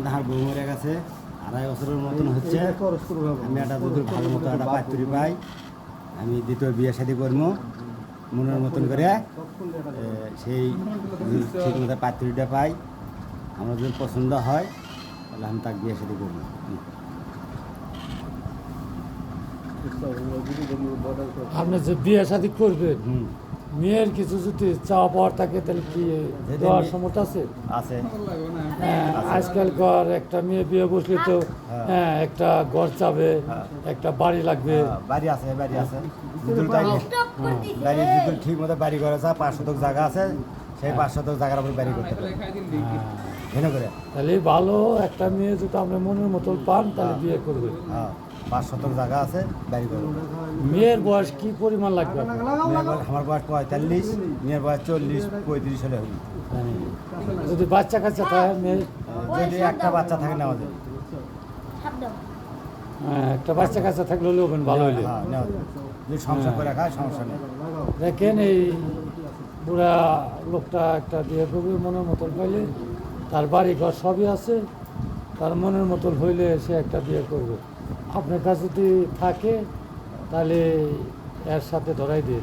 আমার বউ মরে গেছে, 2.5 বছরের মতন হচ্ছে। আমি একটা যদি ভালো মতো একটা পাত্রী পাই, আমি দ্বিতীয় বিয়ে শাদী করবো মনের মতন করে। সেই ঠিক মতো পাত্রীটা পাই, আমার যদি পছন্দ হয় তাহলে আমি তাকে বিয়ে শাদী করবো। আপনি যে বিয়ে শাদী করবেন, মেয়ের কিছু যদি চাওয়া পাওয়ার থাকে তাহলে কি দেওয়ার সমর্থ আছে? আছে। হ্যাঁ, আজকালকার একটা মেয়ে বিয়ে বসলে তো হ্যাঁ একটা ঘর চাবে, একটা বাড়ি লাগবে। বাড়ি আছে, বাড়ি আছে, বাড়ি যদি ঠিক মতো বাড়ি করে 5 শতক জায়গা আছে, সেই 5 শতক জায়গার উপর বাড়ি করতে পারে। ঘেনে করে তাহলে ভালো একটা মেয়ে যদি আপনি মনের মতো পান তাহলে বিয়ে করবে। 5 শতক জায়গা আছে, বাড়ি করবে। মেয়ের বয়স কি পরিমাণ লাগবে? আমার বয়স 45, মেয়ের বয়স 40-35 হলে হবে। যদি বাচ্চা কাচ্চা থাকে মেয়ে, যদি একটা বাচ্চা থাকে নেওয়া যাবে। হ্যাঁ একটা বাচ্চা কাচ্চা থাকলে হলেও ভালো হইলে। নেওয়া যাবে, যদি সংসার করে খায় সমস্যা নেই। দেখেন এই বুড়া লোকটা একটা বিয়ে করবে মনের মতন পাইলে, তার বাড়ি ঘর সবই আছে, তার মনের মতন হইলে সে একটা বিয়ে করবে। আপনার কাছে যদি থাকে তাহলে এর সাথে ধরাই দিয়ে